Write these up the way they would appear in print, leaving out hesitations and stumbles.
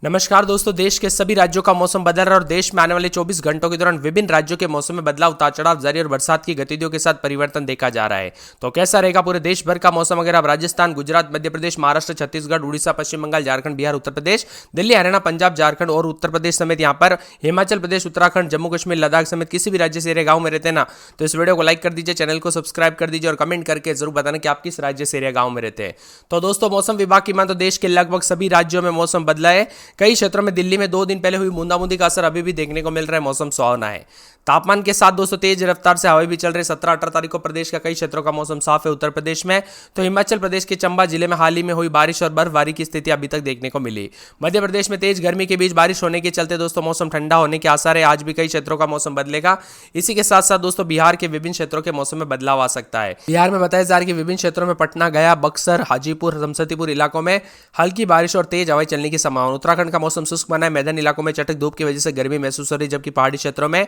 नमस्कार दोस्तों, देश के सभी राज्यों का मौसम बदल रहा है और देश में आने वाले 24 घंटों के दौरान विभिन्न राज्यों के मौसम में बदलाव, उतार चढ़ाव जारी और बरसात की गतिविधियों के साथ परिवर्तन देखा जा रहा है। तो कैसा रहेगा पूरे देश भर का मौसम? अगर आप राजस्थान, गुजरात, मध्य प्रदेश, महाराष्ट्र, छत्तीसगढ़, उड़ीसा, पश्चिम बंगाल, झारखंड, बिहार, उत्तर प्रदेश, दिल्ली, हरियाणा, पंजाब, झारखंड और उत्तर प्रदेश समेत यहाँ पर हिमाचल प्रदेश, उत्तराखंड, जम्मू कश्मीर, लद्दाख समेत किसी भी राज्य से एरिया गाँव में रहते हैं ना, तो इस वीडियो को लाइक कर दीजिए, चैनल को सब्सक्राइब कर दीजिए और कमेंट करके जरूर बताना कि आप किस राज्य से एरिया गाँव में रहते हैं। तो दोस्तों, मौसम विभाग की मान तो देश के लगभग सभी राज्यों में मौसम बदला है। कई क्षेत्रों में दिल्ली में 2 दिन पहले हुई बूंदाबूंदी का असर अभी भी देखने को मिल रहा है। मौसम सुहावना है। तापमान के साथ दोस्तों तेज रफ्तार से हवाएं भी चल रही है। 17-18 तारीख को प्रदेश का कई क्षेत्रों का मौसम साफ है। उत्तर प्रदेश में तो हिमाचल प्रदेश के चंबा जिले में हाल ही में हुई बारिश और बर्फबारी की स्थिति अभी तक देखने को मिली। मध्य प्रदेश में तेज गर्मी के बीच बारिश होने के चलते दोस्तों मौसम ठंडा होने के आसार है। आज भी कई क्षेत्रों का मौसम बदलेगा। इसी के साथ साथ दोस्तों बिहार के विभिन्न क्षेत्रों के मौसम में बदलाव आ सकता है। बिहार में बताया जा रहा है कि विभिन्न क्षेत्रों में पटना, गया, बक्सर, हाजीपुर, समस्तीपुर इलाकों में हल्की बारिश और तेज हवाएं चलने की संभावना। उत्तराखंड का मौसम शुष्क बना है। मैदानी इलाकों में चटक धूप की वजह से गर्मी महसूस हो रही है, जबकि पहाड़ी क्षेत्रों में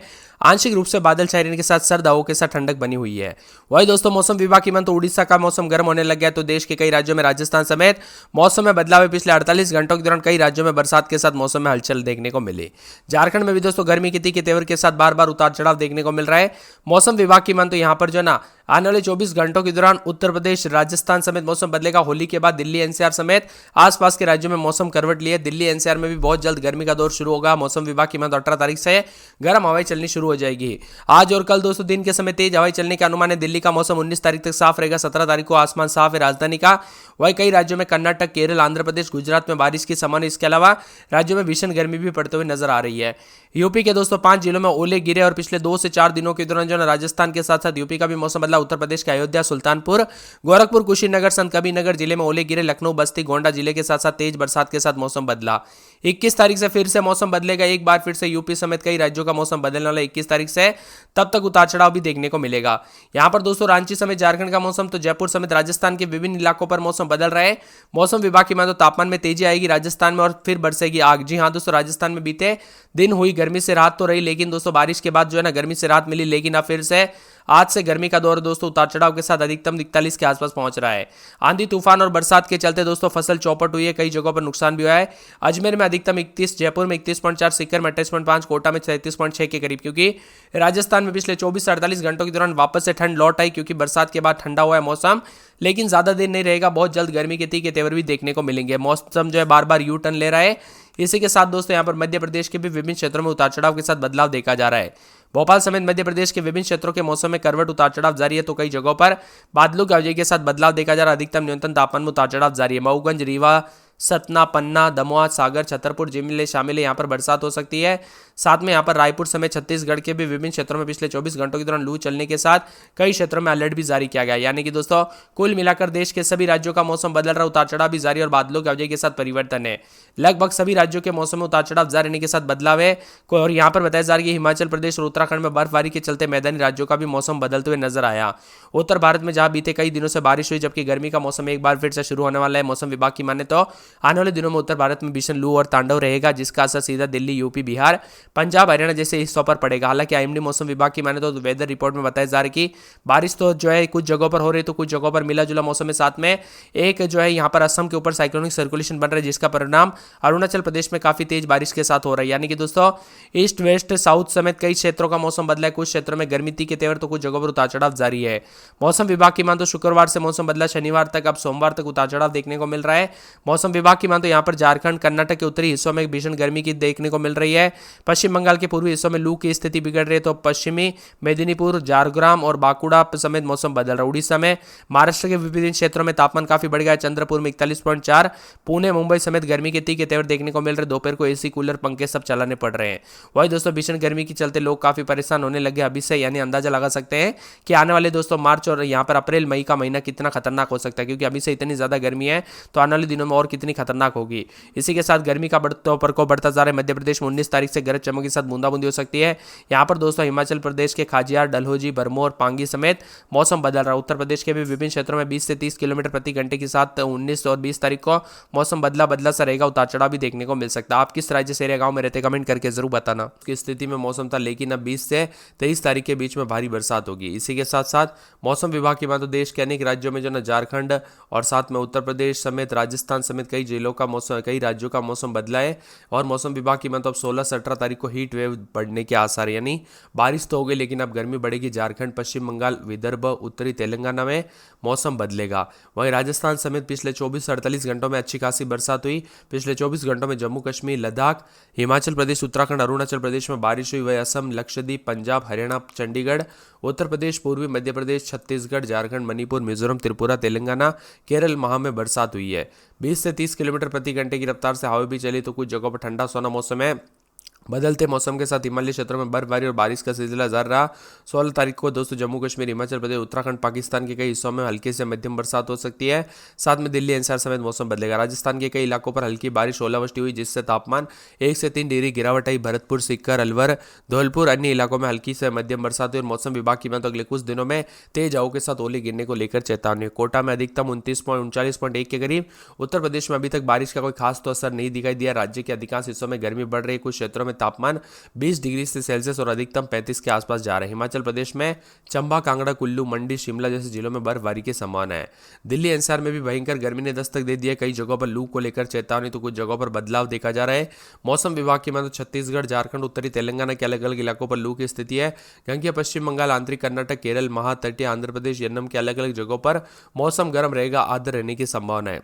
आंशिक रूप से बादल छाए रहने के साथ सर्द हवाओं के साथ ठंडक बनी हुई है। वही दोस्तों मौसम विभाग की मान तो उड़ीसा का मौसम गर्म होने लग गया। तो देश के कई राज्यों में राजस्थान समेत मौसम में बदलाव है। पिछले 48 घंटों के दौरान कई राज्यों में बरसात के साथ मौसम में हलचल देखने को मिली। झारखंड में भी दोस्तों गर्मी की तीखे तेवर के साथ बार बार उतार चढ़ाव देखने को मिल रहा है। मौसम विभाग की मान तो यहाँ पर जो ना आने वाले 24 घंटों के दौरान उत्तर प्रदेश, राजस्थान समेत मौसम बदलेगा। होली के बाद दिल्ली, एनसीआर समेत आसपास के राज्यों में मौसम करवट लिए। दिल्ली, एनसीआर में भी बहुत जल्द गर्मी का दौर शुरू होगा। मौसम विभाग की मान 18 तारीख से गर्म हवाएं चलनी शुरू हो जाएगी। आज और कल दोस्तों दिन के समय तेज हवाएं चलने का अनुमान है। दिल्ली का मौसम 19 तारीख तक साफ रहेगा। 17 तारीख को आसमान साफ है राजधानी का। वही कई राज्यों में कर्नाटक, केरल, आंध्र प्रदेश, गुजरात में बारिश की संभावना। इसके अलावा राज्यों में भीषण गर्मी भी पड़ते हुए नजर आ रही है। यूपी के दोस्तों 5 जिलों में ओले गिरे और पिछले 2 से 4 दिनों के दौरान जो राजस्थान के साथ साथ यूपी का भी मौसम बदला। उत्तर प्रदेश के अयोध्या, सुल्तानपुर, गोरखपुर, कुशीनगर, संत कबीरनगर जिले में ओले गिरे। लखनऊ, बस्ती, गोंडा जिले के साथ साथ तेज बरसात के साथ मौसम बदला। 21 तारीख से फिर से मौसम बदलेगा। एक बार फिर से यूपी समेत कई राज्यों का मौसम बदलने वाला 21 तारीख से। तब तक उतार चढ़ाव भी देखने को मिलेगा। यहां पर दोस्तों रांची समेत झारखंड का मौसम, तो जयपुर समेत राजस्थान के विभिन्न इलाकों पर मौसम बदल रहा है। मौसम विभाग की मान तो तापमान में तेजी आएगी राजस्थान में और फिर बरसेगी आग। जी हां दोस्तों, राजस्थान में बीते दिन हुई गर्मी से राहत तो रही, लेकिन दोस्तों बारिश के बाद जो है ना गर्मी से राहत मिली, लेकिन अब फिर से आज से गर्मी का दौर दोस्तों उतार चढ़ाव के साथ अधिकतम 41 के आसपास पहुंच रहा है। आंधी तूफान और बरसात के चलते दोस्तों फसल चौपट हुई है। कई जगहों पर नुकसान भी हुआ है। अजमेर में अधिकतम 31, जयपुर में 31.4, सीकर में 28.5, कोटा में 33.6 के करीब, क्योंकि राजस्थान में पिछले 24 से 48 घंटों के दौरान वापस से ठंड लौट आई, क्योंकि बरसात के बाद ठंडा हुआ है मौसम, लेकिन ज्यादा देर नहीं रहेगा। बहुत जल्द गर्मी के तीखे तेवर भी देखने को मिलेंगे। मौसम जो है बार बार यू टर्न ले रहा है। इसी के साथ दोस्तों यहाँ पर मध्य प्रदेश के भी विभिन्न क्षेत्रों में उतार चढ़ाव के साथ बदलाव देखा जा रहा है। भोपाल समेत मध्य प्रदेश के विभिन्न क्षेत्रों के मौसम में करवट उतार चढ़ाव जारी है। तो कई जगहों पर बादलों की आवाजाही के साथ बदलाव देखा जा रहा है। अधिकतम न्यूनतम तापमान में उतार चढ़ाव जारी है। मऊगंज, रीवा, सतना, पन्ना, दमोह, सागर, छतरपुर जिले शामिल है। यहाँ पर बरसात हो सकती है। साथ में यहाँ पर रायपुर समेत छत्तीसगढ़ के भी विभिन्न क्षेत्रों में पिछले 24 घंटों के दौरान लू चलने के साथ कई क्षेत्रों में अलर्ट भी जारी किया गया। यानी कि दोस्तों कुल मिलाकर देश के सभी राज्यों का मौसम बदल रहा, उतार चढ़ाव भी जारी और बादलों की आवाजाही के साथ परिवर्तन है। लगभग सभी राज्यों के मौसम में उतार चढ़ाव जारी रहने के साथ बदलाव है। और यहाँ पर बताया जा रहा है कि हिमाचल प्रदेश और उत्तराखंड में बर्फबारी के चलते मैदानी राज्यों का भी मौसम बदलते हुए नजर आया। उत्तर भारत में जहां बीते कई दिनों से बारिश हुई, जबकि गर्मी का मौसम एक बार फिर से शुरू होने वाला है। मौसम विभाग की माने तो आने वाले दिनों में उत्तर भारत में भीषण लू और तांडव रहेगा, जिसका असर सीधा दिल्ली, यूपी, बिहार, पंजाब, हरियाणा जैसे हिस्सों पर पड़ेगा। हालांकि आईएमडी मौसम विभाग की माने तो वेदर रिपोर्ट में बताया जा रहा है कि बारिश तो जो है कुछ जगहों पर हो रही है, तो कुछ जगहों पर मिला जुला मौसम है। साथ में एक जो है यहाँ पर असम के ऊपर साइक्लोनिक सर्कुलेशन बन रहा है, जिसका परिणाम अरुणाचल प्रदेश में काफी तेज बारिश के साथ हो रहा है। यानी कि दोस्तों ईस्ट, वेस्ट, साउथ समेत कई क्षेत्रों का मौसम बदला है। कुछ क्षेत्रों में गर्मी के तेवर, तो कुछ जगहों पर उतार चढ़ाव जारी है। मौसम विभाग की मान तो शुक्रवार से मौसम बदला, शनिवार तक, अब सोमवार तक उतार चढ़ाव देखने को मिल रहा है। मौसम विभाग की मान तो यहाँ पर झारखंड, कर्नाटक के उत्तरी हिस्सों में भीषण गर्मी की देखने को मिल रही है। पश्चिम बंगाल के पूर्वी हिस्सों में लू की स्थिति बिगड़ रही है। तो पश्चिमी मेदिनीपुर, झारग्राम और बांकुड़ा समेत मौसम बदल रहा है। उड़ीसा में, महाराष्ट्र के विभिन्न क्षेत्रों में तापमान काफी बढ़ गया है। चंद्रपुर में 41.4, पुणे, मुंबई समेत गर्मी के तीखे तेवर देखने को मिल रहे। दोपहर को एसी, कूलर, पंखे सब चलाने पड़ रहे हैं। वही दोस्तों भीषण गर्मी के चलते लोग काफी परेशान होने लगे अभी से। यानी अंदाजा लगा सकते हैं कि आने वाले दोस्तों मार्च और यहाँ पर अप्रैल, मई का महीना कितना खतरनाक हो सकता है, क्योंकि अभी से इतनी ज्यादा गर्मी है, तो आने वाले दिनों में और कितनी खतरनाक होगी। इसी के साथ गर्मी का प्रकोप बढ़ता जा रहा है। मध्य प्रदेश में 19 तारीख से गरज चमक के साथ बूंदाबूंदी हो सकती है। यहाँ पर दोस्तों हिमाचल प्रदेश के खाजियार, डलहौजी, भरमौर, पांगी समेत मौसम बदल रहा है। उत्तर प्रदेश के भी विभिन्न क्षेत्रों में 20 से 30 किलोमीटर प्रति घंटे के साथ 19 और 20 तारीख को मौसम बदला बदला सा रहेगा। उतार चढ़ाव भी देखने को मिल सकता है। आप किस राज्य से एरिया गांव में रहते, कमेंट करके जरूर बताना। किस स्थिति में मौसम था, लेकिन अब 20 से 23 तारीख के बीच में भारी बरसात होगी। इसी के साथ साथ मौसम विभाग की बात तो देश के अनेक राज्यों में जो ना झारखंड और साथ में उत्तर प्रदेश समेत राजस्थान समेत कई कई जिलों का मौसम, कई राज्यों का मौसम बदला है और मौसम विभाग की मतलब 16-17 तारीख को हीट वेव बढ़ने के आसार, यानी बारिश तो हो गई लेकिन अब गर्मी बढ़ेगी। झारखंड, पश्चिम बंगाल, विदर्भ, उत्तरी तेलंगाना में मौसम बदलेगा। वहीं राजस्थान समेत पिछले 24-48 घंटों में अच्छी खासी बरसात हुई। पिछले 24 घंटों में जम्मू कश्मीर, लद्दाख, हिमाचल प्रदेश, उत्तराखंड, अरुणाचल प्रदेश में बारिश हुई। वहीं असम, लक्षद्वीप, पंजाब, हरियाणा, चंडीगढ़, उत्तर प्रदेश, पूर्वी मध्य प्रदेश, छत्तीसगढ़, झारखंड, मणिपुर, मिजोरम, त्रिपुरा, तेलंगाना, केरल महा में बरसात हुई है। 20 से 30 किलोमीटर प्रति घंटे की रफ्तार से हवा भी चली तो कुछ जगहों पर ठंडा सोना मौसम है। बदलते मौसम के साथ हिमालयी क्षेत्रों में बर्फबारी और बारिश का सिलसिला जारी रहा। 16 तारीख को दोस्तों जम्मू कश्मीर, हिमाचल प्रदेश, उत्तराखंड, पाकिस्तान के कई हिस्सों में हल्की से मध्यम बरसात हो सकती है। साथ में दिल्ली एनसीआर समेत मौसम बदलेगा। राजस्थान के कई इलाकों पर हल्की बारिश, ओलावृष्टि हुई जिससे तापमान 1 से 3 डिग्री गिरावट आई। भरतपुर, सीकर, अलवर, धौलपुर, अन्य इलाकों में हल्की से मध्यम बरसात हुई और मौसम विभाग की तो अगले कुछ दिनों में तेज हवाओं के साथ ओले गिरने को लेकर चेतावनी। कोटा में अधिकतम 39.1 के करीब। उत्तर प्रदेश में अभी तक बारिश का कोई खास तो असर नहीं दिखाई दिया। राज्य के अधिकांश हिस्सों में गर्मी बढ़ रही है। कुछ क्षेत्रों में तापमान 20 डिग्री से सेल्सियस और अधिकतम 35 के आसपास जा रहे हैं। हिमाचल प्रदेश में चंबा, कांगड़ा, कुल्लू, मंडी, शिमला जैसे जिलों में बर्फबारी की संभावना है। दिल्ली एनसीआर में भी भयंकर गर्मी ने दस्तक दे दी है। कई जगहों पर लू को लेकर चेतावनी तो कुछ जगहों पर बदलाव देखा जा रहा है। मौसम विभाग की माने छत्तीसगढ़, झारखंड, उत्तरी तेलंगाना के अलग अलग इलाकों पर लू की स्थिति है। जबकि पश्चिम बंगाल, आंतरिक कर्नाटक, केरल, महा तटीय आंध्र प्रदेश, यन्नम के अलग अलग जगहों पर मौसम गर्म रहेगा, आर्द्र रहने की संभावना है।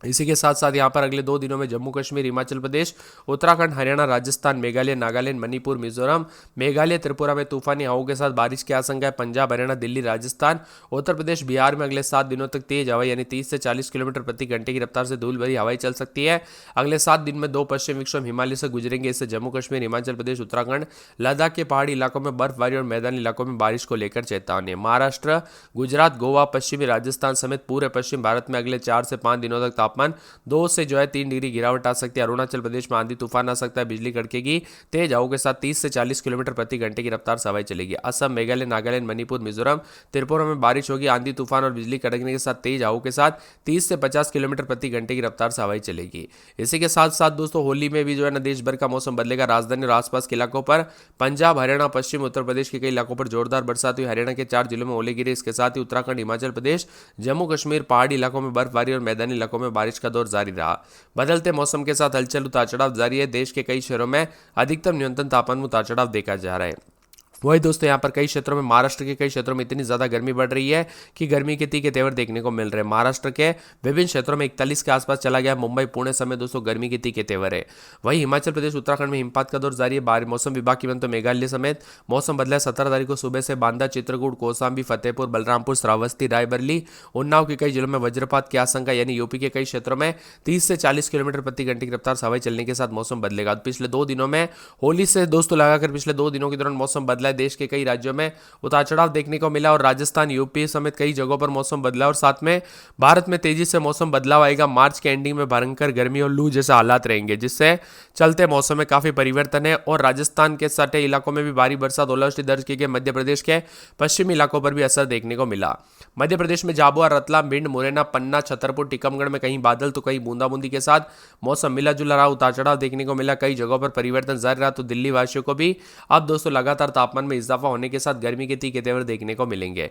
इसी के साथ साथ यहाँ पर अगले 2 दिनों में जम्मू कश्मीर, हिमाचल प्रदेश, उत्तराखंड, हरियाणा, राजस्थान, मेघालय, नागालैंड, मणिपुर, मिजोरम, मेघालय, त्रिपुरा में तूफानी हवाओं के साथ बारिश की आशंका है। पंजाब, हरियाणा, दिल्ली, राजस्थान, उत्तर प्रदेश, बिहार में अगले 7 दिनों तक तेज हवा यानी 30 से 40 किलोमीटर प्रति घंटे की रफ्तार से धूल भरी हवाएं चल सकती है। अगले 7 दिन में 2 पश्चिम विक्षोभ हिमालय से गुजरेंगे। इससे जम्मू कश्मीर, हिमाचल प्रदेश, उत्तराखंड, लद्दाख के पहाड़ी इलाकों में बर्फबारी और मैदानी इलाकों में बारिश को लेकर चेतावनी है। महाराष्ट्र, गुजरात, गोवा, पश्चिमी राजस्थान समेत पूरे पश्चिम भारत में अगले 4 से 5 दिनों तक तापमान 2 से 3 डिग्री गिरावट आ सकती है। अरुणाचल प्रदेश में आंधी तूफान आ सकता है, बिजली कड़केगी। तेज हवाओं के साथ 30 से 40 किलोमीटर प्रति घंटे की रफ्तार से हवाएं चलेगी। असम, मेघालय, नागालैंड, मणिपुर, मिजोरम, त्रिपुरा में बारिश होगी। आंधी तूफान और बिजली कड़कने के साथ तेज हवाओं के साथ 30 से 50 किलोमीटर प्रति घंटे की रफ्तार से हवाएं चलेगी। इसी के साथ साथ दोस्तों होली में भी देश भर का मौसम बदलेगा। राजधानी और आसपास के इलाकों पर, पंजाब, हरियाणा, पश्चिम उत्तर प्रदेश के कई इलाकों पर जोरदार बरसात हुई। हरियाणा के 4 जिलों में ओले गिरे। इसके साथ ही उत्तराखंड, हिमाचल प्रदेश, जम्मू कश्मीर, पहाड़ी इलाकों में बर्फबारी और मैदानी इलाकों में बारिश का दौर जारी रहा। बदलते मौसम के साथ हलचल उतार चढ़ाव जारी है। देश के कई शहरों में अधिकतम न्यूनतम तापमान में उतार चढ़ाव देखा जा रहा है। वही दोस्तों यहाँ पर कई क्षेत्रों में, महाराष्ट्र के कई क्षेत्रों में इतनी ज़्यादा गर्मी बढ़ रही है कि गर्मी के तीखे तेवर देखने को मिल रहे हैं। महाराष्ट्र के विभिन्न क्षेत्रों में 41 के आसपास चला गया। मुंबई, पुणे समेत दोस्तों गर्मी के तीखे तेवर है। वहीं हिमाचल प्रदेश, उत्तराखंड में हिमपात का दौर जारी है। बाहरी मौसम विभाग की तो मेघालय समेत मौसम बदला है। 17 तारीख को सुबह से बांदा, चित्रकूट, कौसाम्बी, फतेहपुर, बलरामपुर, श्रावस्ती, रायबरेली, उन्नाव के कई जिलों में वज्रपात की आशंका, यानी यूपी के कई क्षेत्रों में 30 से 40 किलोमीटर प्रति घंटे की रफ्तार से हवाएं चलने के साथ मौसम बदलेगा। पिछले 2 दिनों में होली से दोस्तों लगाकर पिछले 2 दिनों के दौरान मौसम बदला है। देश के कई राज्यों में उतार चढ़ाव देखने को मिला और राजस्थान, यूपी समेत कई जगहों पर मौसम बदला और साथ में भारत में तेजी से मौसम बदलाव आएगा। मार्च के एंडिंग में भयंकर गर्मी और लू जैसे हालात रहेंगे, जिससे चलते मौसम में काफी परिवर्तन है। और राजस्थान के सटे इलाकों में भी भारी बरसात, ओलावृष्टि दर्ज की गई। मध्य प्रदेश के पश्चिमी इलाकों पर भी असर देखने को मिला। मध्य प्रदेश में झाबुआ, रतलाम, भिंड, मुरैना, पन्ना, छतरपुर, टीकमगढ़ में कहीं बादल तो कहीं बूंदाबूंदी के साथ मौसम मिला जुला रहा, उतार चढ़ाव देखने को मिला। कई जगहों पर परिवर्तन जारी रहा। तो दिल्ली वासियों को भी अब दोस्तों लगातार तापमान में इजाफा होने के साथ गर्मी के तीखे तेवर देखने को मिलेंगे।